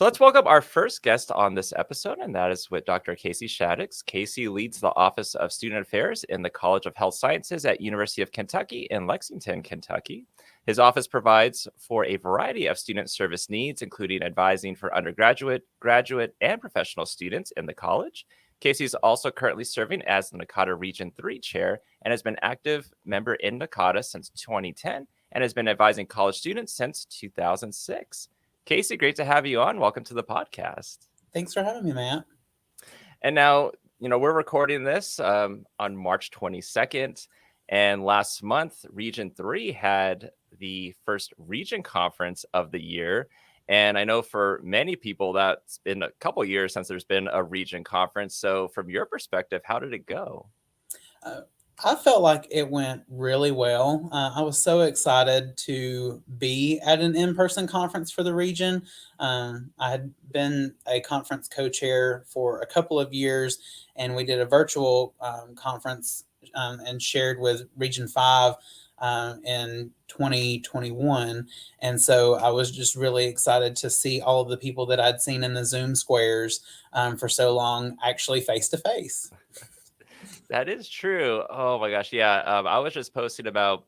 So let's welcome our first guest on this episode, and that is with Dr. Casey Shadix. Casey leads the Office of Student Affairs in the College of Health Sciences at University of Kentucky in Lexington, Kentucky. His office provides for a variety of student service needs, including advising for undergraduate, graduate, and professional students in the college. Casey is also currently serving as the NACADA Region 3 Chair and has been an active member in NACADA since 2010 and has been advising college students since 2006. Casey, great to have you on. Welcome to the podcast. Thanks for having me, Matt. And now, we're recording this on March 22nd. And last month, Region 3 had the first region conference of the year. And I know for many people, that's been a couple years since there's been a region conference. So from your perspective, how did it go? I felt like it went really well. I was so excited to be at an in-person conference for the region. I had been a conference co-chair for a couple of years, and we did a virtual conference and shared with Region 5 in 2021. And so I was just really excited to see all of the people that I'd seen in the Zoom squares for so long actually face to face. That is true. Oh my gosh. Yeah. I was just posting about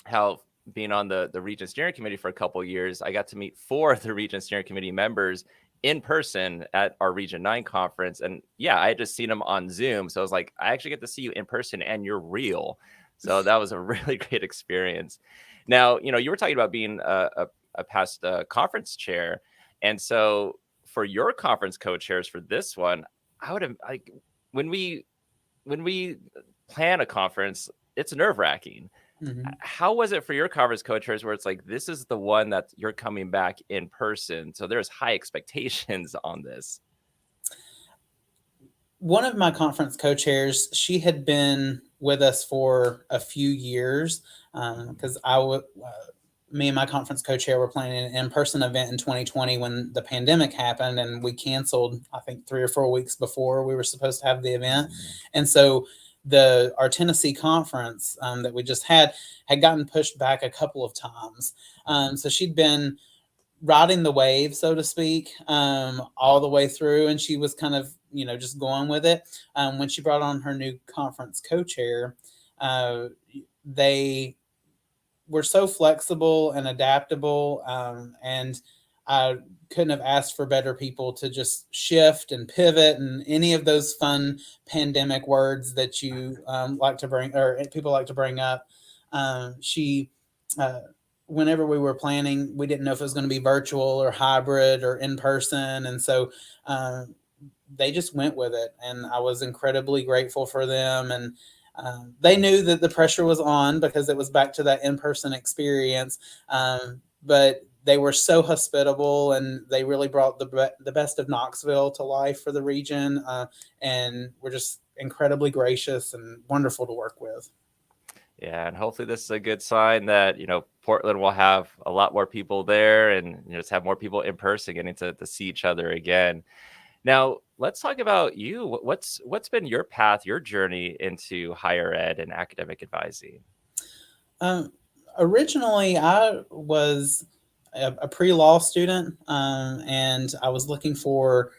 how being on the region steering committee for a couple of years, I got to meet 4 of the region steering committee members in person at our Region 9 conference. And yeah, I had just seen them on Zoom. So I was like, I actually get to see you in person and you're real. So that was a really great experience. Now, you were talking about being a past conference chair. And so for your conference co-chairs for this one, I would have like when we plan a conference, it's nerve-wracking. Mm-hmm. How was it for your conference co-chairs where it's like, this is the one that you're coming back in person? So there's high expectations on this. One of my conference co-chairs, she had been with us for a few years because me and my conference co-chair were planning an in-person event in 2020 when the pandemic happened, and we canceled, I think, 3 or 4 weeks before we were supposed to have the event. And so our Tennessee conference that we just had gotten pushed back a couple of times. So she'd been riding the wave, so to speak, all the way through, and she was kind of, just going with it. When she brought on her new conference co-chair, they were so flexible and adaptable, and I couldn't have asked for better people to just shift and pivot and any of those fun pandemic words that you like to bring, or people like to bring up. She whenever we were planning, we didn't know if it was going to be virtual or hybrid or in person, and so they just went with it, and I was incredibly grateful for them. And they knew that the pressure was on because it was back to that in-person experience. But they were so hospitable, and they really brought the best of Knoxville to life for the region, and were just incredibly gracious and wonderful to work with. Yeah, and hopefully this is a good sign that, Portland will have a lot more people there and just have more people in person getting to see each other again. Now, let's talk about you. What's been your path, your journey into higher ed and academic advising? Originally, I was a pre-law student, and I was looking for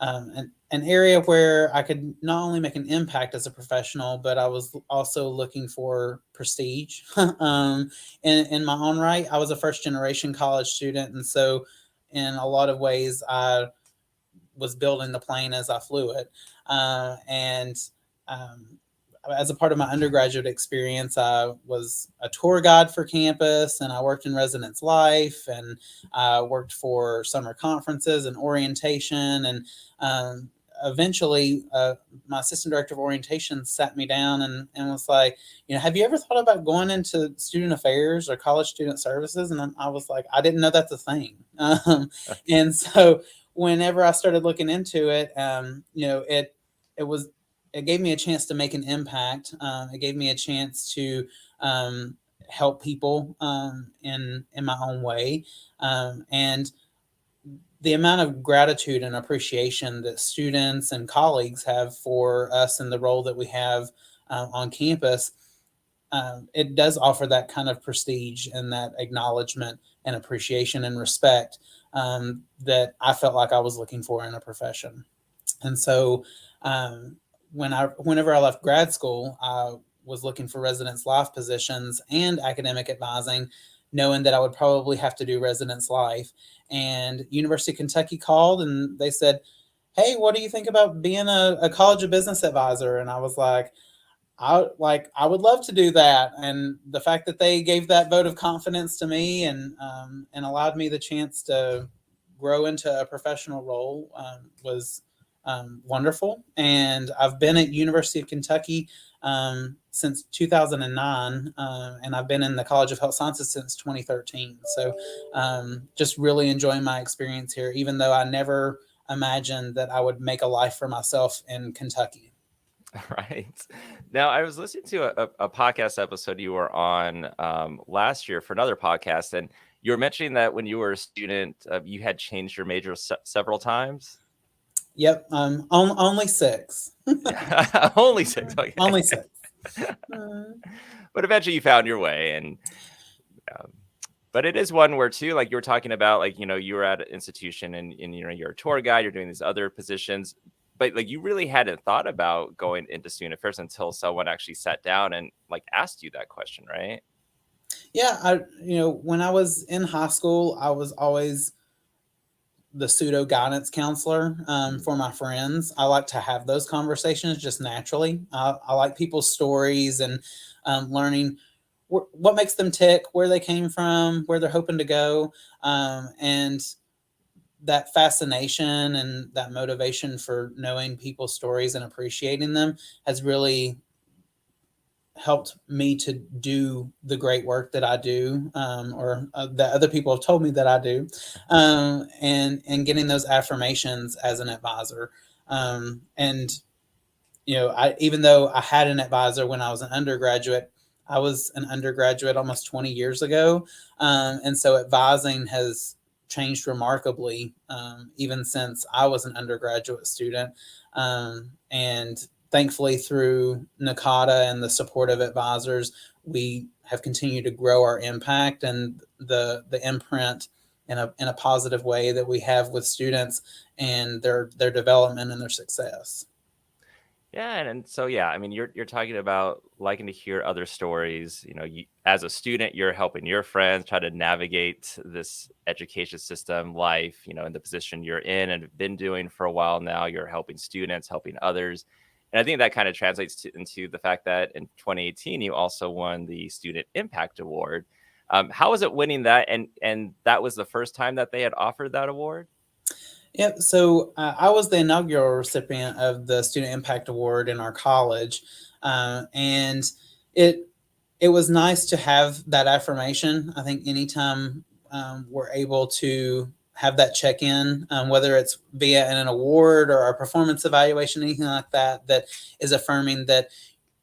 an area where I could not only make an impact as a professional, but I was also looking for prestige in my own right. I was a first-generation college student, and so in a lot of ways, I was building the plane as I flew it. And as a part of my undergraduate experience, I was a tour guide for campus, and I worked in residence life, and I worked for summer conferences and orientation. And eventually, my assistant director of orientation sat me down and was like, have you ever thought about going into student affairs or college student services? And I was like, I didn't know that's a thing. And so whenever I started looking into it, it gave me a chance to make an impact. It gave me a chance to help people in my own way, and the amount of gratitude and appreciation that students and colleagues have for us and the role that we have on campus. It does offer that kind of prestige and that acknowledgement and appreciation and respect. that I felt like I was looking for in a profession. And so um, whenever I left grad school, I was looking for residence life positions and academic advising, knowing that I would probably have to do residence life. And University of Kentucky called and they said, "Hey, what do you think about being a college of business advisor?" And I was I would love to do that, and the fact that they gave that vote of confidence to me and allowed me the chance to grow into a professional role was wonderful. And I've been at University of Kentucky since 2009, and I've been in the College of Health Sciences since 2013. So just really enjoying my experience here, even though I never imagined that I would make a life for myself in Kentucky. Right. Now, I was listening to a podcast episode you were on last year for another podcast, and you were mentioning that when you were a student, you had changed your major several times. Yep, only six. Only six. Okay. Only six. But eventually you found your way. And um, but it is one where too, like you were talking about, like, you were at an institution and you're a tour guide, you're doing these other positions, but like you really hadn't thought about going into student affairs until someone actually sat down and like asked you that question, right? Yeah, when I was in high school, I was always the pseudo guidance counselor for my friends. I like to have those conversations just naturally. I like people's stories and learning what makes them tick, where they came from, where they're hoping to go, and that fascination and that motivation for knowing people's stories and appreciating them has really helped me to do the great work that I do, or that other people have told me that I do, and getting those affirmations as an advisor. And I even though I had an advisor when I was an undergraduate, I was an undergraduate almost 20 years ago, and so advising has changed remarkably even since I was an undergraduate student, and thankfully through NACADA and the support of advisors, we have continued to grow our impact and the imprint in a positive way that we have with students and their development and their success. Yeah, and so yeah, I mean, you're talking about liking to hear other stories. As a student, you're helping your friends try to navigate this education system life. In the position you're in and have been doing for a while now, you're helping students, helping others, and I think that kind of translates into the fact that in 2018 you also won the Student Impact Award. How was it winning that? And that was the first time that they had offered that award. Yep. So I was the inaugural recipient of the Student Impact Award in our college, and it it was nice to have that affirmation. I think anytime we're able to have that check in, whether it's via an award or a performance evaluation, anything like that, that is affirming that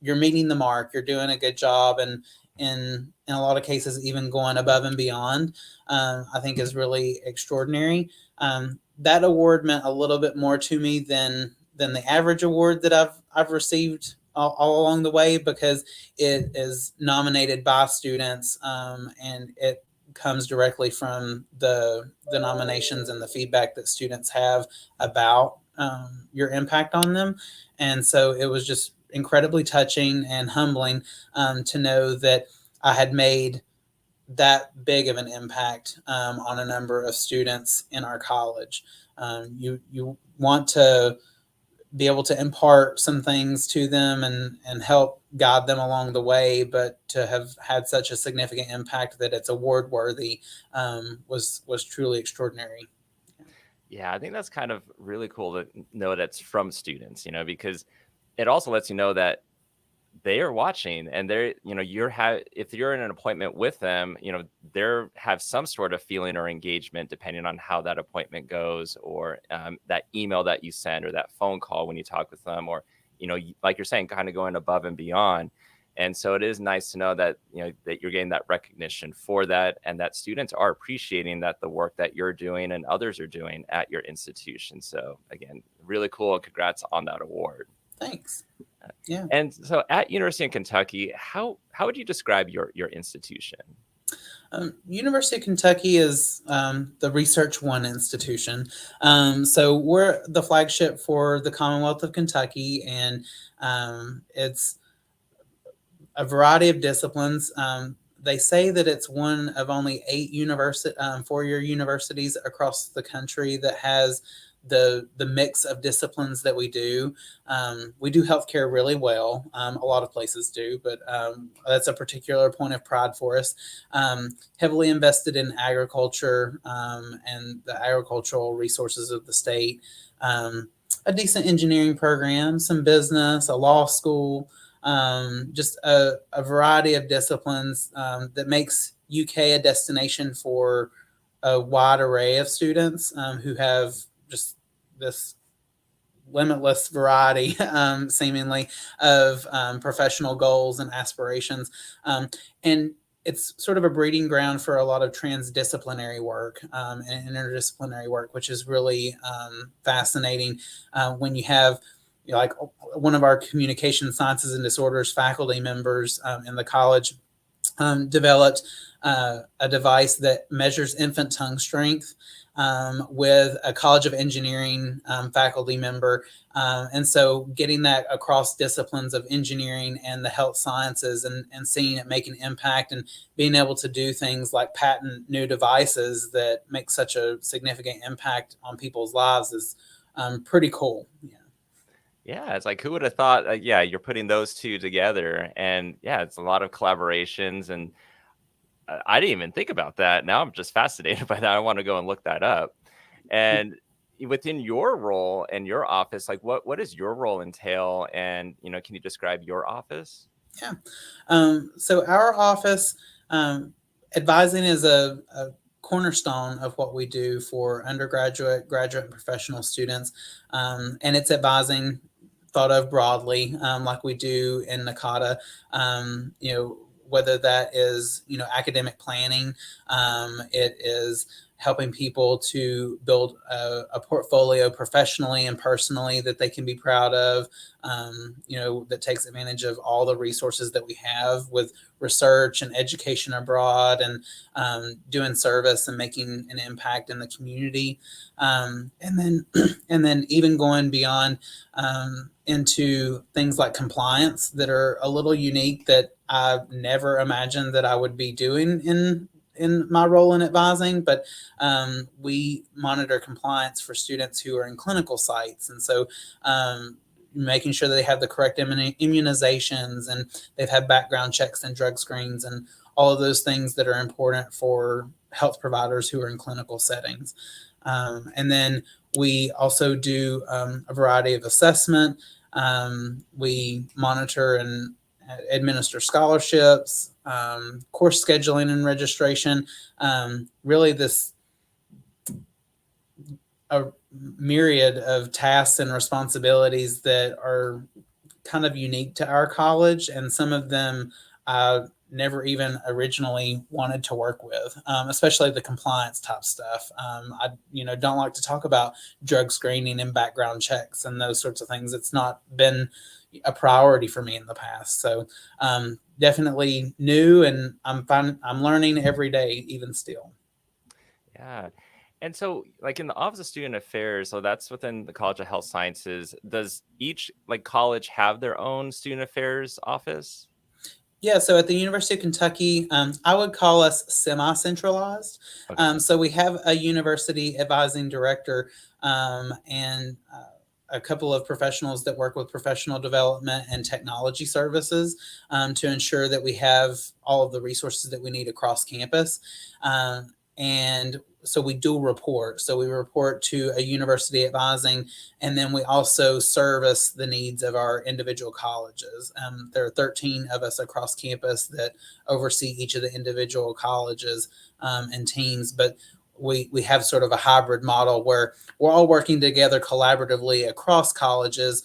you're meeting the mark, you're doing a good job, and in a lot of cases, even going above and beyond, I think is really extraordinary. That award meant a little bit more to me than the average award that I've received all along the way, because it is nominated by students, and it comes directly from the nominations and the feedback that students have about your impact on them. And so it was just incredibly touching and humbling to know that I had made that big of an impact on a number of students in our college. You want to be able to impart some things to them and help guide them along the way, but to have had such a significant impact that it's award worthy was truly extraordinary. Yeah, I think that's kind of really cool to know that's from students, because it also lets you know that they are watching and they're, if you're in an appointment with them, they're have some sort of feeling or engagement depending on how that appointment goes, or that email that you send or that phone call when you talk with them, or, like you're saying, kind of going above and beyond. And so it is nice to know that, that you're getting that recognition for that, and that students are appreciating that the work that you're doing and others are doing at your institution. So again, really cool. And congrats on that award. Thanks. Yeah. And so at University of Kentucky, how would you describe your institution? University of Kentucky is the Research One institution. So we're the flagship for the Commonwealth of Kentucky, and it's a variety of disciplines. They say that it's one of only 4-year universities across the country that has the mix of disciplines that we do. We do healthcare really well. A lot of places do, but that's a particular point of pride for us. Heavily invested in agriculture and the agricultural resources of the state. A decent engineering program, some business, a law school, just a variety of disciplines that makes UK a destination for a wide array of students who have just this limitless variety, seemingly, of professional goals and aspirations. And it's sort of a breeding ground for a lot of transdisciplinary work and interdisciplinary work, which is really fascinating when you have like one of our communication sciences and disorders faculty members in the college developed a device that measures infant tongue strength with a College of Engineering faculty member. And so getting that across disciplines of engineering and the health sciences and seeing it make an impact and being able to do things like patent new devices that make such a significant impact on people's lives is pretty cool. Yeah. Yeah, it's like who would have thought? Yeah, you're putting those two together, and yeah, it's a lot of collaborations, and I didn't even think about that. Now I'm just fascinated by that. I want to go and look that up. And within your role and your office, like what does your role entail? And can you describe your office? Yeah. So our office, advising is a cornerstone of what we do for undergraduate, graduate, and professional students. And it's advising thought of broadly, like we do in NACADA, whether that is, academic planning, it is helping people to build a portfolio professionally and personally that they can be proud of, that takes advantage of all the resources that we have with research and education abroad and doing service and making an impact in the community. And then and then even going beyond into things like compliance that are a little unique that I never imagined that I would be doing in my role in advising, but we monitor compliance for students who are in clinical sites. And so making sure that they have the correct immunizations and they've had background checks and drug screens and all of those things that are important for health providers who are in clinical settings. And then we also do a variety of assessment. We monitor and administer scholarships, course scheduling and registration. Really, a myriad of tasks and responsibilities that are kind of unique to our college, and some of them I never even originally wanted to work with, especially the compliance type stuff. I, don't like to talk about drug screening and background checks and those sorts of things. It's not been a priority for me in the past. So definitely new, and I'm learning every day, even still. Yeah. And so, like in the Office of Student Affairs, so that's within the College of Health Sciences. Does each college have their own student affairs office? Yeah, so at the University of Kentucky, I would call us semi-centralized. Okay. So we have a university advising director and a couple of professionals that work with professional development and technology services to ensure that we have all of the resources that we need across campus. And so we do report. So we report to a university advising, and then we also service the needs of our individual colleges. There are 13 of us across campus that oversee each of the individual colleges and teams, but we have sort of a hybrid model where we're all working together collaboratively across colleges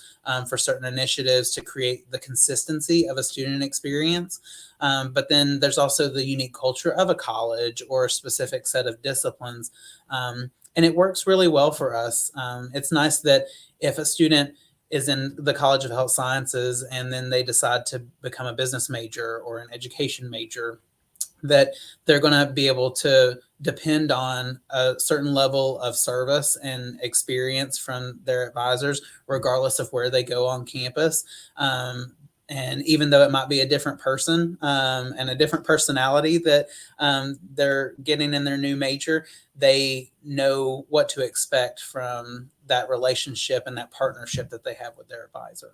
for certain initiatives to create the consistency of a student experience. But then there's also the unique culture of a college or a specific set of disciplines. And it works really well for us. It's nice that if a student is in the College of Health Sciences and then they decide to become a business major or an education major, that they're going to be able to depend on a certain level of service and experience from their advisors, regardless of where they go on campus. And even though it might be a different person and a different personality that they're getting in their new major, they know what to expect from that relationship and that partnership that they have with their advisor.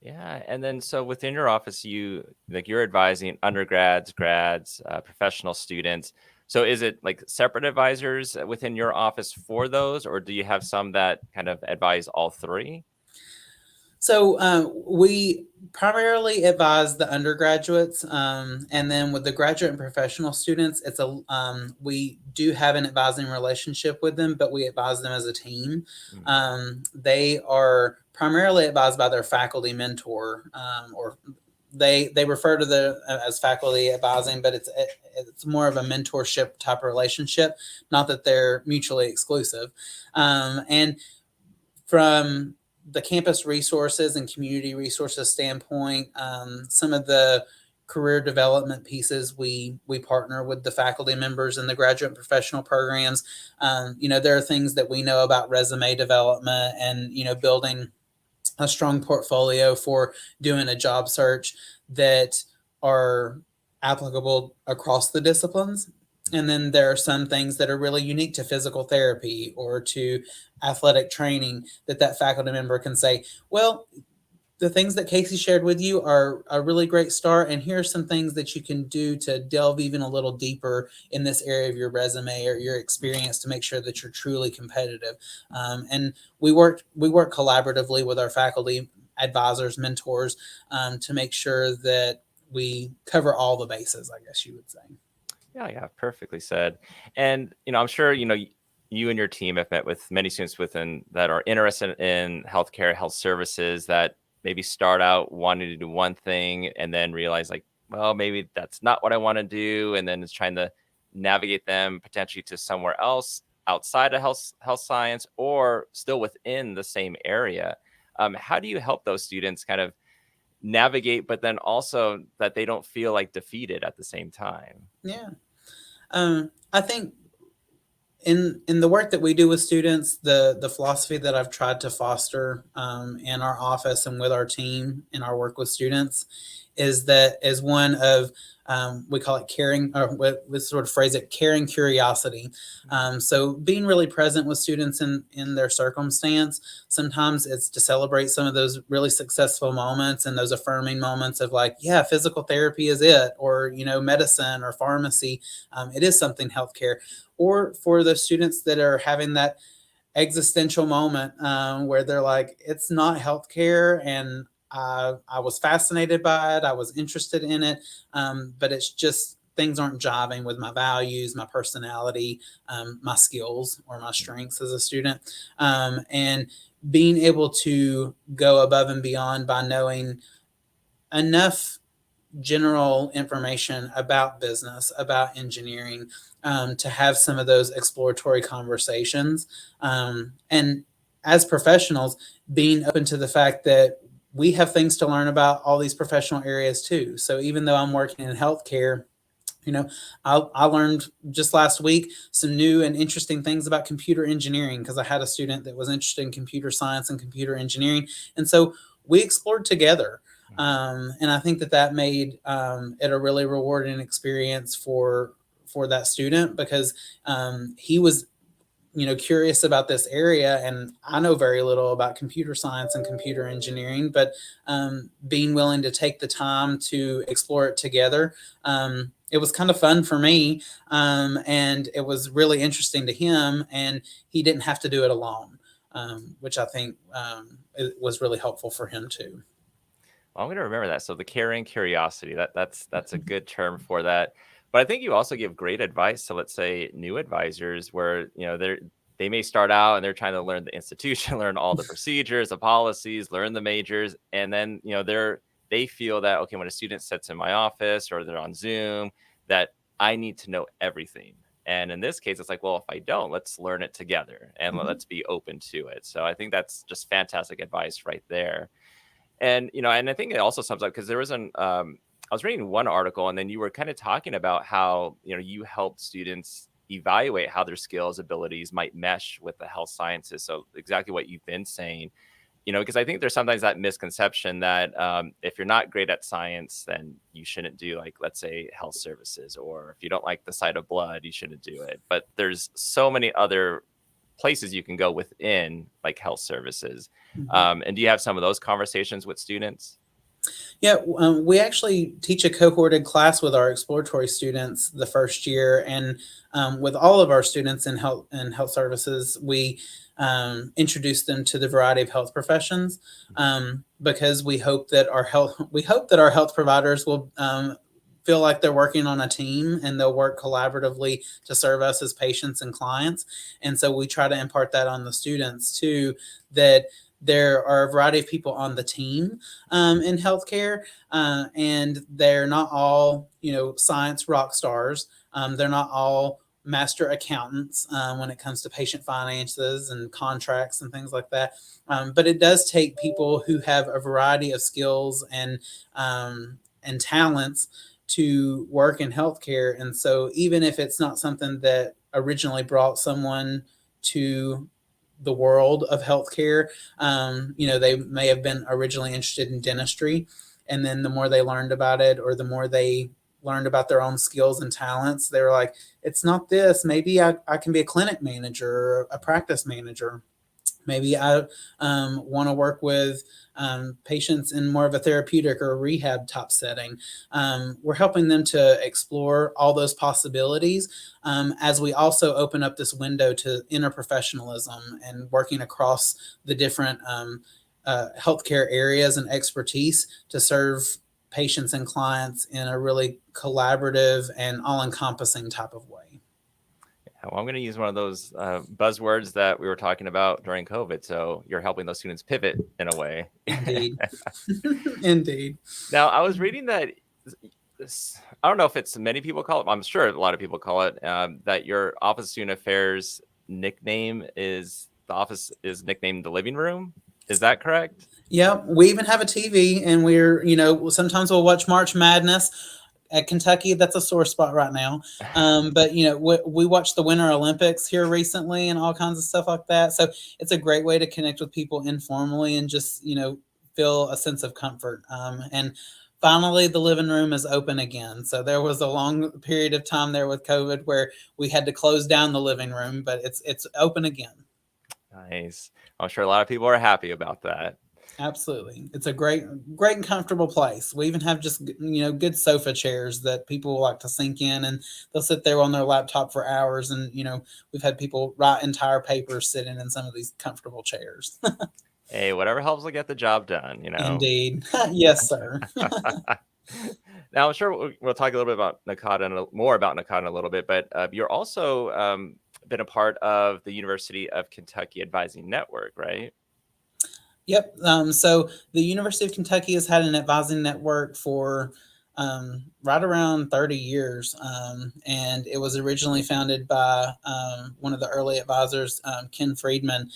Yeah, and then so within your office, you're advising undergrads, grads, professional students. So is it like separate advisors within your office for those, or do you have some that kind of advise all three? So we primarily advise the undergraduates, and then with the graduate and professional students, we do have an advising relationship with them, but we advise them as a team. Mm. They are primarily advised by their faculty mentor, or they refer to the as faculty advising, but it's more of a mentorship type of relationship. Not that they're mutually exclusive, and from the campus resources and community resources standpoint, some of the career development pieces we partner with the faculty members in the graduate and professional programs. There are things that we know about resume development and building a strong portfolio for doing a job search that are applicable across the disciplines. And then there are some things that are really unique to physical therapy or to athletic training that faculty member can say, well, the things that Casey shared with you are a really great start. And here are some things that you can do to delve even a little deeper in this area of your resume or your experience to make sure that you're truly competitive. And we work collaboratively with our faculty advisors, mentors, to make sure that we cover all the bases, I guess you would say. Yeah, perfectly said. And I'm sure you and your team have met with many students within that are interested in healthcare, health services that maybe start out wanting to do one thing and then realize like, well, maybe that's not what I want to do, and then it's trying to navigate them potentially to somewhere else outside of health science or still within the same area. How do you help those students kind of navigate, but then also that they don't feel like defeated at the same time? Yeah. I think in the work that we do with students, the philosophy that I've tried to foster in our office and with our team in our work with students is that as one of we call it caring, or we sort of phrase it, caring curiosity. So being really present with students in their circumstance. Sometimes it's to celebrate some of those really successful moments and those affirming moments of like, yeah, physical therapy is it, or medicine or pharmacy. It is something healthcare. Or for the students that are having that existential moment where they're like, it's not healthcare, and I was fascinated by it, I was interested in it, but it's just things aren't jiving with my values, my personality, my skills, or my strengths as a student. And being able to go above and beyond by knowing enough general information about business, about engineering, to have some of those exploratory conversations. And as professionals, being open to the fact that we have things to learn about all these professional areas too. So even though I'm working in healthcare, I learned just last week some new and interesting things about computer engineering because I had a student that was interested in computer science and computer engineering. And so we explored together. And I think that made it a really rewarding experience for that student because he was curious about this area, and I know very little about computer science and computer engineering, but being willing to take the time to explore it together, it was kind of fun for me, and it was really interesting to him, and he didn't have to do it alone, which I think it was really helpful for him too. Well, I'm going to remember that. So the caring curiosity, that's a good term for that. But I think you also give great advice to, let's say, new advisors where, they may start out and they're trying to learn the institution, learn all the procedures, the policies, learn the majors, and then, they feel that, okay, when a student sits in my office or they're on Zoom, that I need to know everything. And in this case, it's like, well, if I don't, let's learn it together and Mhm. let's be open to it. So I think that's just fantastic advice right there. And and I think it also sums up because there was I was reading one article, and then you were kind of talking about how, you helped students evaluate how their skills, abilities might mesh with the health sciences. So exactly what you've been saying, because I think there's sometimes that misconception that if you're not great at science, then you shouldn't do, like, let's say, health services, or if you don't like the sight of blood, you shouldn't do it. But there's so many other places you can go within, like, health services. And do you have some of those conversations with students? Yeah, we actually teach a cohorted class with our exploratory students the first year, and with all of our students in health services, we introduce them to the variety of health professions, because we hope that our health providers will feel like they're working on a team and they'll work collaboratively to serve us as patients and clients. And so we try to impart that on the students too, that there are a variety of people on the team in healthcare, and they're not all, science rock stars. They're not all master accountants when it comes to patient finances and contracts and things like that. But it does take people who have a variety of skills and talents to work in healthcare. And so even if it's not something that originally brought someone to the world of healthcare, they may have been originally interested in dentistry. And then the more they learned about it, or the more they learned about their own skills and talents, they were like, it's not this. Maybe I can be a clinic manager or a practice manager. Maybe I want to work with patients in more of a therapeutic or a rehab type setting. We're helping them to explore all those possibilities, as we also open up this window to interprofessionalism and working across the different healthcare areas and expertise to serve patients and clients in a really collaborative and all-encompassing type of way. Well, I'm going to use one of those buzzwords that we were talking about during COVID. So you're helping those students pivot in a way. Indeed. Indeed. Now, I was reading that I don't know if it's many people call it, I'm sure a lot of people call it, that your Office of Student Affairs nickname is nicknamed the living room. Is that correct? Yeah, we even have a TV, and we're, sometimes we'll watch March Madness. At Kentucky, that's a sore spot right now. But we watched the Winter Olympics here recently and all kinds of stuff like that. So it's a great way to connect with people informally and just feel a sense of comfort. And finally, the living room is open again. So there was a long period of time there with COVID where we had to close down the living room, but it's open again. Nice. I'm sure a lot of people are happy about that. Absolutely. It's a great and comfortable place. We even have just, good sofa chairs that people like to sink in, and they'll sit there on their laptop for hours. And, we've had people write entire papers sitting in some of these comfortable chairs. Hey, whatever helps to get the job done, Indeed. Yes, sir. Now, I'm sure we'll talk a little bit about NACADA and more about NACADA in a little bit, but you're also been a part of the University of Kentucky Advising Network, right? Yep. So the University of Kentucky has had an advising network for right around 30 years. And it was originally founded by one of the early advisors, Ken Friedman.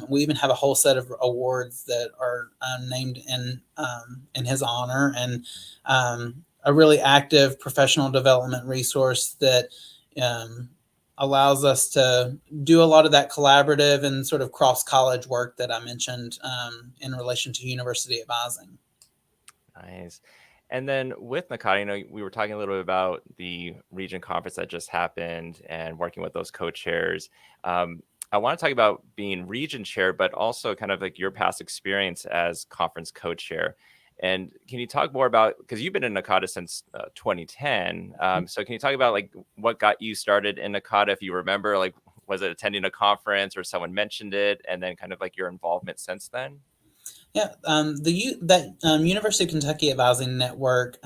We even have a whole set of awards that are named in his honor, and a really active professional development resource that allows us to do a lot of that collaborative and sort of cross-college work that I mentioned in relation to university advising. Nice. And then with NACADA, we were talking a little bit about the region conference that just happened and working with those co-chairs. I want to talk about being region chair, but also kind of like your past experience as conference co-chair. And can you talk more about, because you've been in NACADA since 2010. So can you talk about like what got you started in NACADA, if you remember, like, was it attending a conference or someone mentioned it, and then kind of like your involvement since then? Yeah, University of Kentucky Advising Network,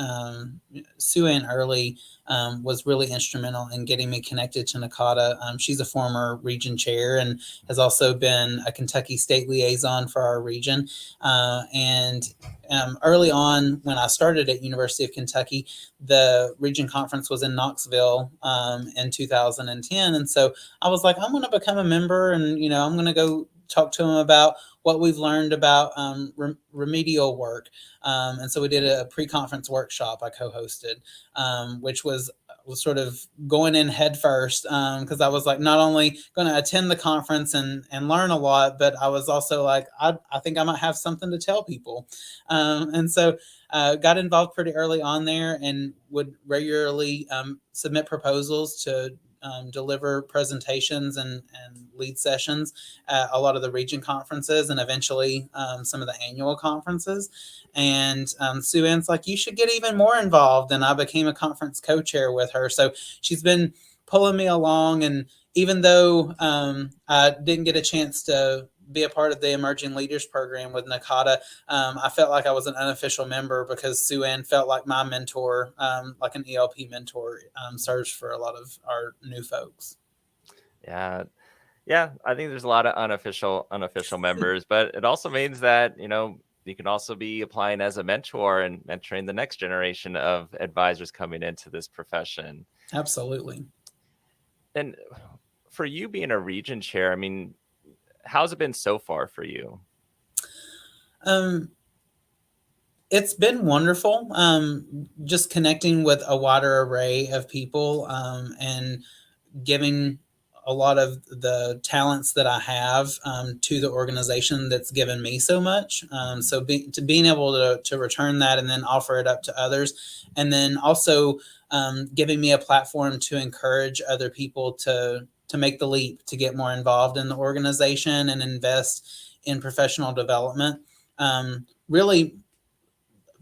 Sue Ann Early was really instrumental in getting me connected to NACADA. She's a former region chair and has also been a Kentucky state liaison for our region. And early on, when I started at University of Kentucky, the region conference was in Knoxville in 2010. And so I was like, I'm going to become a member, and I'm going to go talk to them about what we've learned about remedial work. And so we did a pre-conference workshop I co-hosted, which was sort of going in head first, because I was like not only going to attend the conference and learn a lot, but I was also like, I think I might have something to tell people. And so got involved pretty early on there and would regularly submit proposals to deliver presentations and lead sessions at a lot of the region conferences and eventually some of the annual conferences. And Sue Ann's like, you should get even more involved. And I became a conference co-chair with her. So she's been pulling me along. And even though I didn't get a chance to be a part of the Emerging Leaders Program with NACADA, I felt like I was an unofficial member because Sue Ann felt like my mentor, like an ELP mentor, serves for a lot of our new folks. Yeah. Yeah, I think there's a lot of unofficial members, but it also means that, you can also be applying as a mentor and mentoring the next generation of advisors coming into this profession. Absolutely. And for you being a region chair, I mean, how's it been so far for you? It's been wonderful. Just connecting with a wider array of people, and giving a lot of the talents that I have to the organization that's given me so much. So being able to return that and then offer it up to others, and then also giving me a platform to encourage other people to make the leap, to get more involved in the organization and invest in professional development. Really,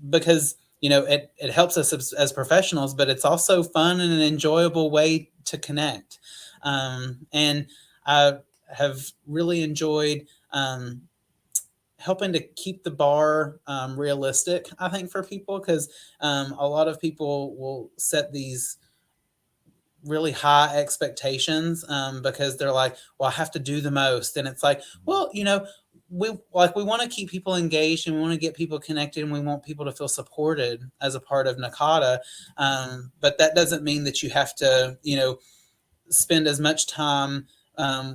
because it helps us as professionals, but it's also fun and an enjoyable way to connect. And I have really enjoyed helping to keep the bar realistic, I think, for people, because a lot of people will set these really high expectations because they're like, well, I have to do the most. And it's like, well, we want to keep people engaged and we want to get people connected and we want people to feel supported as a part of NACADA. But that doesn't mean that you have to, spend as much time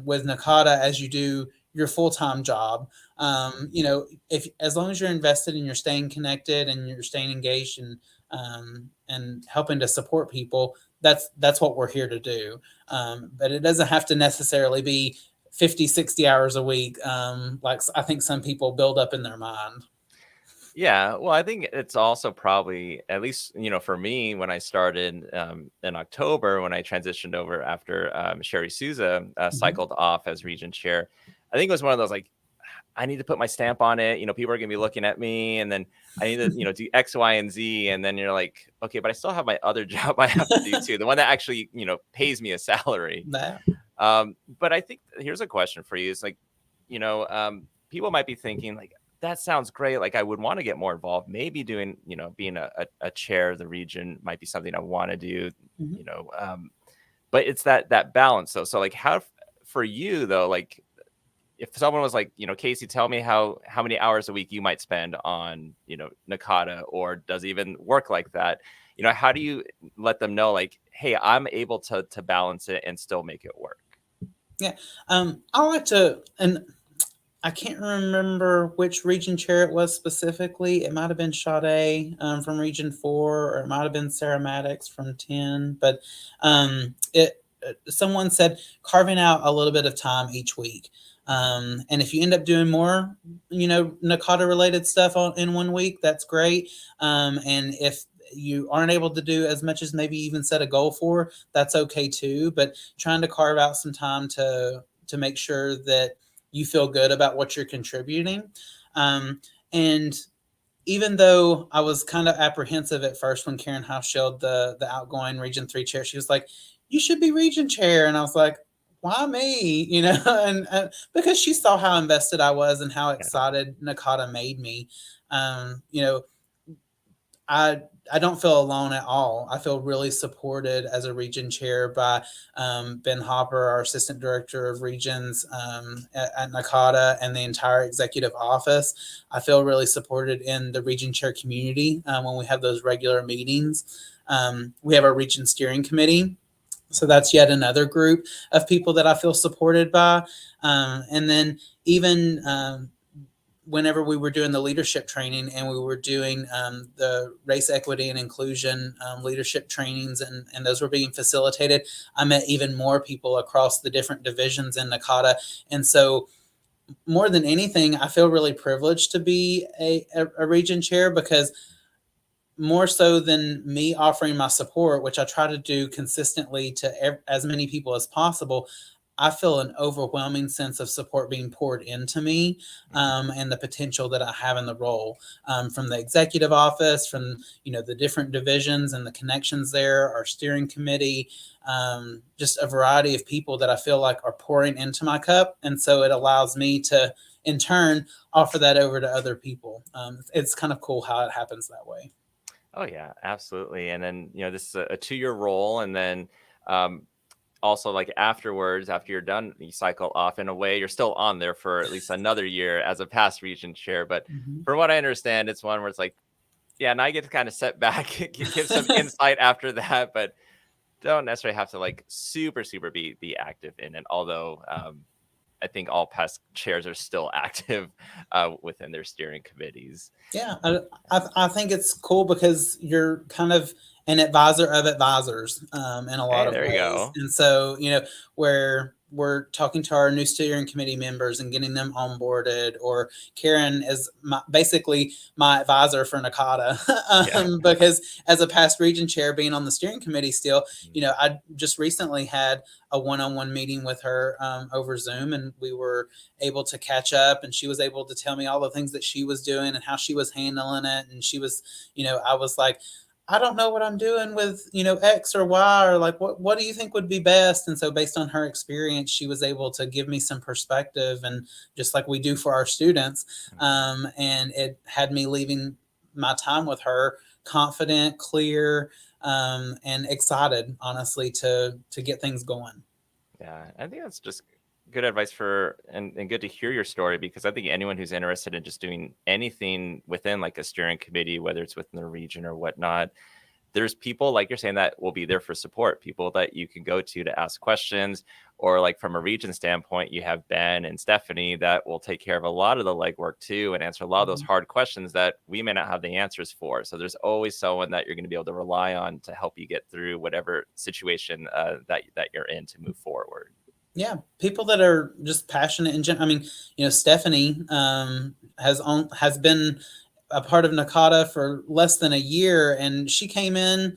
with NACADA as you do your full-time job. If as long as you're invested and you're staying connected and you're staying engaged and helping to support people, that's what we're here to do. But it doesn't have to necessarily be 50, 60 hours a week, like I think some people build up in their mind. Yeah, well, I think it's also probably, at least, for me, when I started in October, when I transitioned over after Sherry Souza cycled off as region chair, I think it was one of those like, I need to put my stamp on it. People are going to be looking at me, and then I need to, do X, Y, and Z. And then you're like, okay, but I still have my other job I have to do too, the one that actually, pays me a salary. That. But I think here's a question for you. It's like, people might be thinking like, that sounds great. Like I would want to get more involved. Maybe doing, being a chair of the region might be something I want to do, but it's that balance though. So like how, for you though, like if someone was like, Casey, tell me how many hours a week you might spend on, NACADA, or does it even work like that? How do you let them know like, hey, I'm able to balance it and still make it work? Yeah. I like to, and I can't remember which region chair it was specifically. It might have been Sade from Region 4, or it might have been Sarah Maddox from 10. But someone said carving out a little bit of time each week. And if you end up doing more, NACADA related stuff in 1 week, that's great. And if you aren't able to do as much as maybe even set a goal for, that's okay too. But trying to carve out some time to make sure that you feel good about what you're contributing. And even though I was kind of apprehensive at first when Karen Hauschild, the outgoing Region 3 chair, she was like, you should be Region chair. And I was like, why me? And because she saw how invested I was and how excited NACADA made me. I don't feel alone at all. I feel really supported as a region chair by Ben Hopper, our assistant director of regions at NACADA, and the entire executive office. I feel really supported in the region chair community when we have those regular meetings. We have our region steering committee, So that's yet another group of people that I feel supported by. And then even whenever we were doing the leadership training and we were doing the race equity and inclusion leadership trainings, and those were being facilitated, I met even more people across the different divisions in NACADA. And so more than anything, I feel really privileged to be a region chair, because more so than me offering my support, which I try to do consistently to as many people as possible, I feel an overwhelming sense of support being poured into me, and the potential that I have in the role, from the executive office, from the different divisions and the connections there, our steering committee, just a variety of people that I feel like are pouring into my cup, and so it allows me to, in turn, offer that over to other people. It's kind of cool how it happens that way. Oh yeah, absolutely. And then this is a 2-year role, and then um, also like afterwards, after you're done, you cycle off. In a way, you're still on there for at least another year as a past region chair. But Mhm. from what I understand, it's one where it's like, yeah, and I get to kind of set back, give some insight after that, but don't necessarily have to like super be active in it. Although I think all past chairs are still active within their steering committees. Yeah, I think it's cool because you're kind of an advisor of advisors, in a lot Hey, of there you ways. go. And so, where we're talking to our new steering committee members and getting them onboarded, or Karen is basically my advisor for NACADA, Yeah. because as a past region chair, being on the steering committee still, I just recently had a one-on-one meeting with her over Zoom, and we were able to catch up, and she was able to tell me all the things that she was doing and how she was handling it. And she was, I was like, I don't know what I'm doing with, X or Y, or like, what do you think would be best? And so based on her experience, she was able to give me some perspective, and just like we do for our students. And it had me leaving my time with her confident, clear, and excited, honestly, to get things going. Yeah, I think that's just good advice for and good to hear your story, because I think anyone who's interested in just doing anything within like a steering committee, whether it's within the region or whatnot, there's people like you're saying that will be there for support, people that you can go to ask questions, or like from a region standpoint, you have Ben and Stephanie that will take care of a lot of the legwork too and answer a lot of those Mhm. hard questions that we may not have the answers for. So there's always someone that you're going to be able to rely on to help you get through whatever situation that you're in to move forward. Yeah, people that are just passionate and I mean, Stephanie has been a part of Nakata for less than a year, and she came in,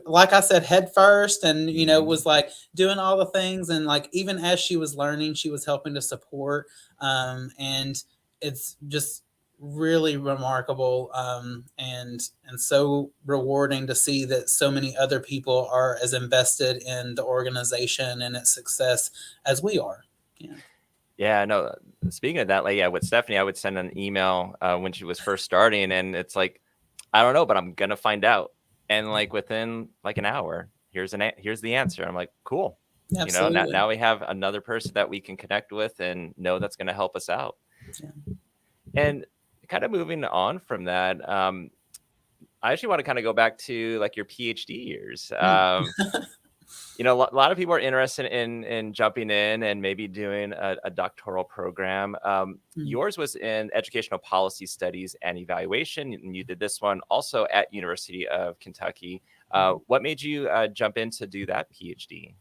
like I said, head first, and Mhm. was like doing all the things, and like even as she was learning, she was helping to support, and it's just really remarkable, and so rewarding to see that so many other people are as invested in the organization and its success as we are. Yeah. Yeah, no. Speaking of that, like, yeah, with Stephanie, I would send an email when she was first starting, and it's like, I don't know, but I'm gonna find out. And like within like an hour, here's the answer. I'm like, cool. Now, Absolutely. now we have another person that we can connect with and know that's gonna help us out. Yeah. And kind of moving on from that, I actually want to kind of go back to like your PhD years. Mm. A lot of people are interested in jumping in and maybe doing a doctoral program. Mm. Yours was in educational policy studies and evaluation, and you did this one also at University of Kentucky. What made you jump in to do that PhD?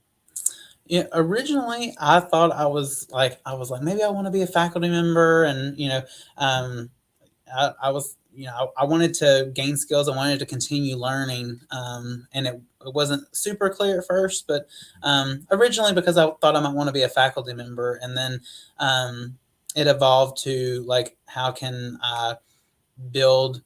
Yeah, originally I was like maybe I want to be a faculty member, and I was, I wanted to gain skills. I wanted to continue learning. And it wasn't super clear at first, but originally because I thought I might want to be a faculty member. And then it evolved to like, how can I build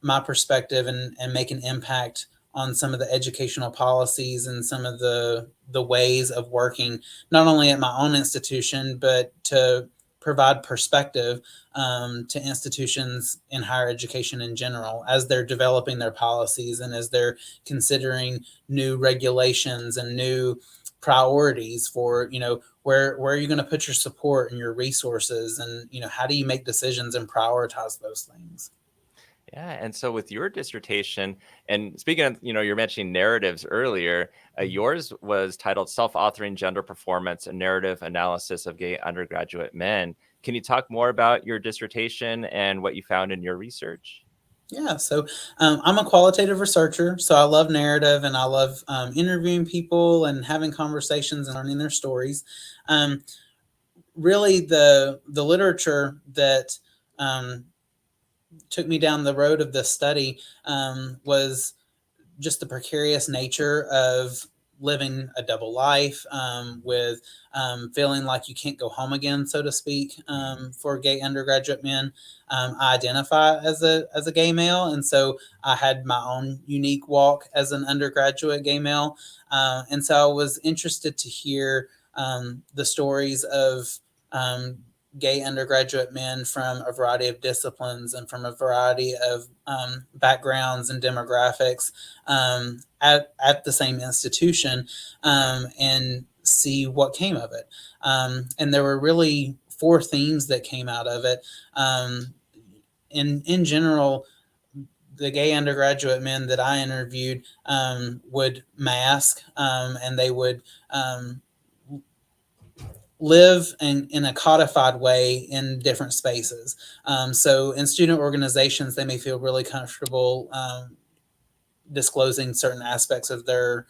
my perspective and make an impact on some of the educational policies and some of the ways of working, not only at my own institution, but to provide perspective to institutions in higher education in general as they're developing their policies and as they're considering new regulations and new priorities for where are you going to put your support and your resources, and how do you make decisions and prioritize those things. Yeah, and so with your dissertation, and speaking of, you're mentioning narratives earlier, yours was titled Self-Authoring Gender Performance, a Narrative Analysis of Gay Undergraduate Men. Can you talk more about your dissertation and what you found in your research? Yeah, so I'm a qualitative researcher, so I love narrative and I love interviewing people and having conversations and learning their stories. Um, Really, the literature that um, took me down the road of this study was just the precarious nature of living a double life with feeling like you can't go home again, so to speak, for gay undergraduate men. I identify as a gay male, and so I had my own unique walk as an undergraduate gay male, and so I was interested to hear the stories of um, gay undergraduate men from a variety of disciplines and from a variety of backgrounds and demographics at the same institution and see what came of it. And there were really four themes that came out of it. In general, the gay undergraduate men that I interviewed would mask and they would live in a codified way in different spaces. So in student organizations, they may feel really comfortable disclosing certain aspects of their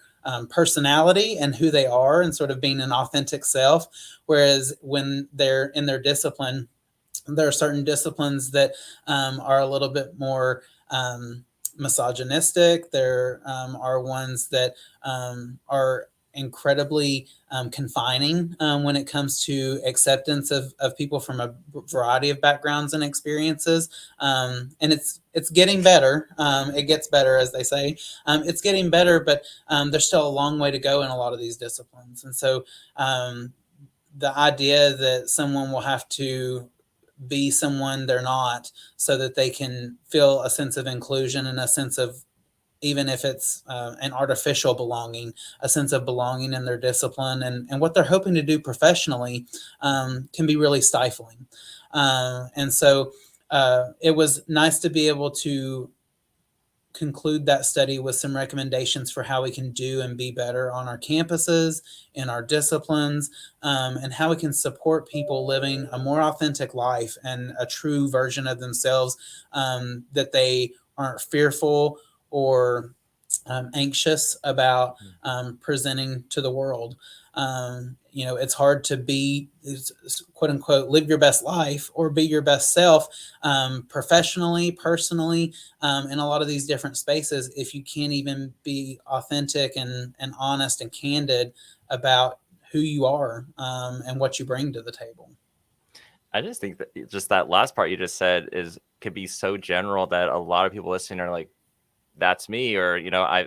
personality and who they are and sort of being an authentic self. Whereas when they're in their discipline, there are certain disciplines that are a little bit more misogynistic. There are ones that are incredibly confining when it comes to acceptance of people from a variety of backgrounds and experiences. And it's getting better. It gets better, as they say. It's getting better, but there's still a long way to go in a lot of these disciplines. And so the idea that someone will have to be someone they're not so that they can feel a sense of inclusion and a sense of, even if it's an artificial belonging, a sense of belonging in their discipline and what they're hoping to do professionally can be really stifling. And so it was nice to be able to conclude that study with some recommendations for how we can do and be better on our campuses, in our disciplines, and how we can support people living a more authentic life and a true version of themselves that they aren't fearful or anxious about presenting to the world. It's hard to be, quote unquote, live your best life or be your best self professionally, personally, in a lot of these different spaces if you can't even be authentic and honest and candid about who you are and what you bring to the table. I just think that just that last part you just said could be so general that a lot of people listening are like, that's me, or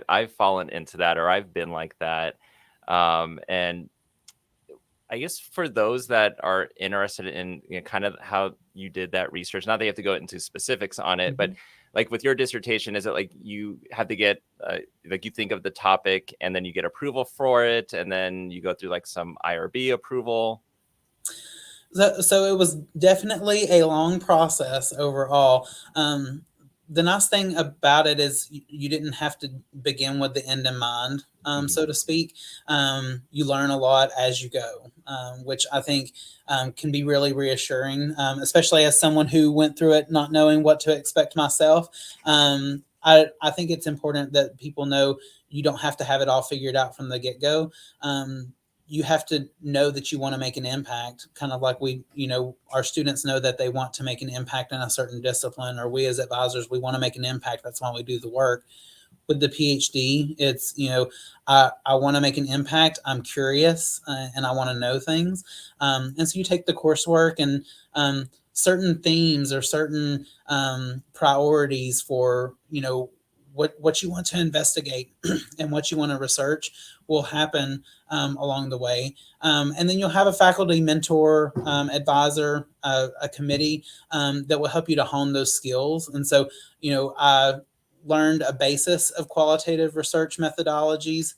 I've fallen into that, or I've been like that. And I guess for those that are interested in kind of how you did that research, not that you have to go into specifics on it, but Mhm. like with your dissertation, is it like you have to get like you think of the topic and then you get approval for it, and then you go through like some IRB approval? So it was definitely a long process overall. The nice thing about it is you didn't have to begin with the end in mind, Mhm. so to speak. You learn a lot as you go, which I think can be really reassuring, especially as someone who went through it not knowing what to expect myself. I think it's important that people know you don't have to have it all figured out from the get go. You have to know that you want to make an impact, kind of like our students know that they want to make an impact in a certain discipline, or we as advisors, we want to make an impact. That's why we do the work. With the PhD, it's, I want to make an impact. I'm curious and I want to know things. And so you take the coursework and certain themes or certain priorities for, what you want to investigate and what you want to research will happen along the way. And then you'll have a faculty mentor, advisor, a committee that will help you to hone those skills. And so, I learned a basis of qualitative research methodologies,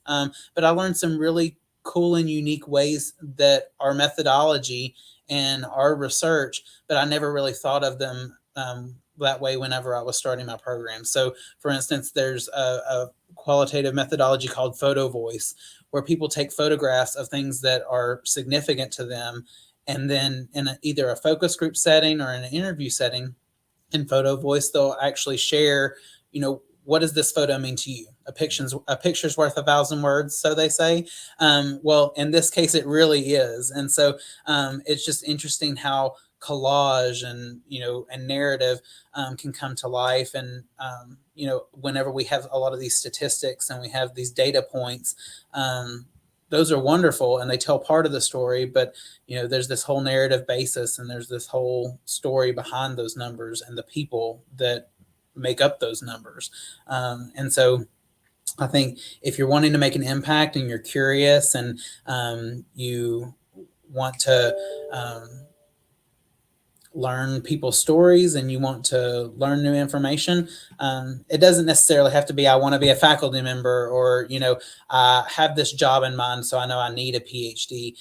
but I learned some really cool and unique ways that our methodology and our research, but I never really thought of them that way whenever I was starting my program. So, for instance, there's a qualitative methodology called photo voice, where people take photographs of things that are significant to them, and then in either a focus group setting or in an interview setting, in photo voice, they'll actually share, what does this photo mean to you? A picture's worth 1,000 words, so they say. Well, in this case, it really is, and so it's just interesting how collage and narrative can come to life. And whenever we have a lot of these statistics and we have these data points, those are wonderful and they tell part of the story, but there's this whole narrative basis and there's this whole story behind those numbers and the people that make up those numbers. And so I think if you're wanting to make an impact and you're curious and you want to learn people's stories and you want to learn new information, it doesn't necessarily have to be, I want to be a faculty member, or, I have this job in mind, so I know I need a PhD.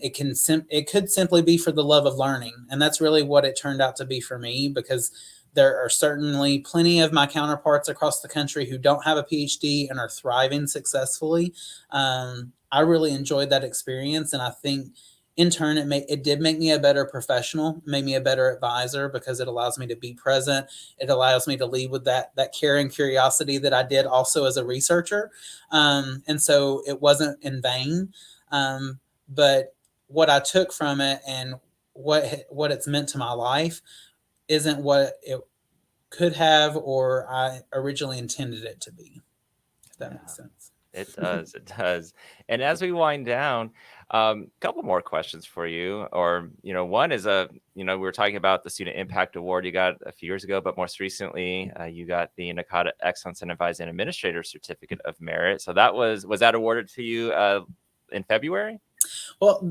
It could simply be for the love of learning. And that's really what it turned out to be for me, because there are certainly plenty of my counterparts across the country who don't have a PhD and are thriving successfully. I really enjoyed that experience. And I think in turn, it did make me a better professional, made me a better advisor, because it allows me to be present. It allows me to lead with that care and curiosity that I did also as a researcher. And so it wasn't in vain. But what I took from it and what it's meant to my life isn't what it could have or I originally intended it to be, if that makes sense. It does. It does. And as we wind down, a couple more questions for you. Or, one is we were talking about the Student Impact Award you got a few years ago, but most recently you got the NACADA Excellence in Advising Administrator Certificate of Merit. So was that awarded to you in February? Well,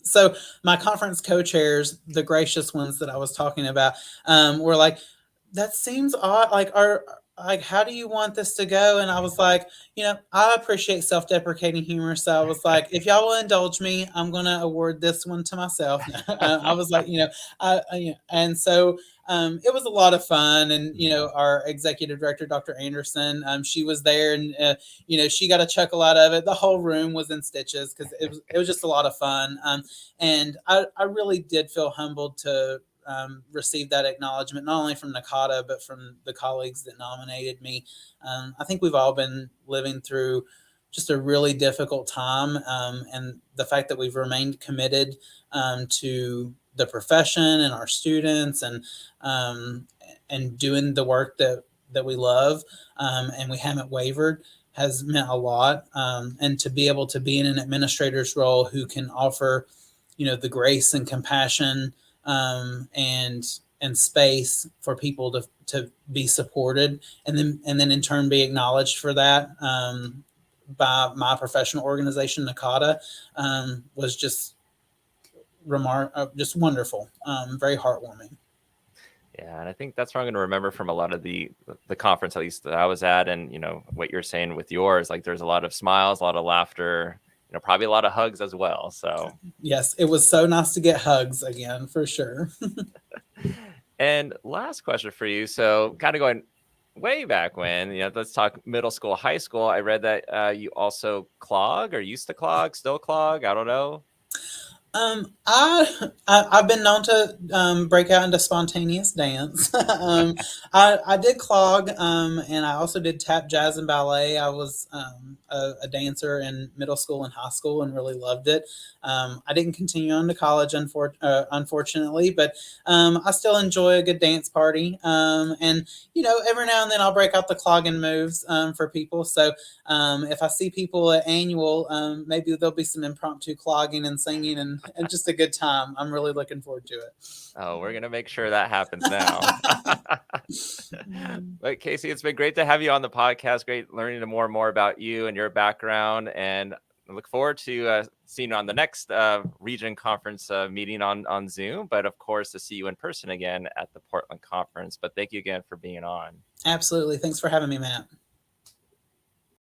so my conference co-chairs, the gracious ones that I was talking about, were like, that seems odd. Like, how do you want this to go? And I was like, I appreciate self-deprecating humor. So I was like, if y'all will indulge me, I'm going to award this one to myself. I was like, and so it was a lot of fun. And, our executive director, Dr. Anderson, she was there and, she got a chuckle out of it. The whole room was in stitches because it was just a lot of fun. And I really did feel humbled to receive that acknowledgement, not only from NACADA, but from the colleagues that nominated me. I think we've all been living through just a really difficult time. And the fact that we've remained committed to the profession and our students and doing the work that we love and we haven't wavered has meant a lot. And to be able to be in an administrator's role who can offer, the grace and compassion and space for people to be supported, and then in turn be acknowledged for that by my professional organization, NACADA, was just just wonderful, very heartwarming. Yeah, and I think that's what I'm going to remember from a lot of the conference, at least that I was at, and what you're saying with yours. Like, there's a lot of smiles, a lot of laughter, probably a lot of hugs as well. So yes, it was so nice to get hugs again, for sure. And last question for you. So kind of going way back when, let's talk middle school, high school. I read that you also clog or used to clog, still clog. I don't know. I've been known to break out into spontaneous dance. I did clog, and I also did tap, jazz, and ballet. I was a dancer in middle school and high school and really loved it. I didn't continue on to college, unfortunately, but I still enjoy a good dance party. And every now and then I'll break out the clogging moves for people. So if I see people at annual, maybe there'll be some impromptu clogging and singing and just a good time. I'm really looking forward to it. Oh, we're going to make sure that happens now. But Casey, it's been great to have you on the podcast. Great learning more and more about you and your background. And I look forward to seeing you on the next region conference meeting on Zoom, but of course to see you in person again at the Portland conference. But thank you again for being on. Absolutely. Thanks for having me, Matt.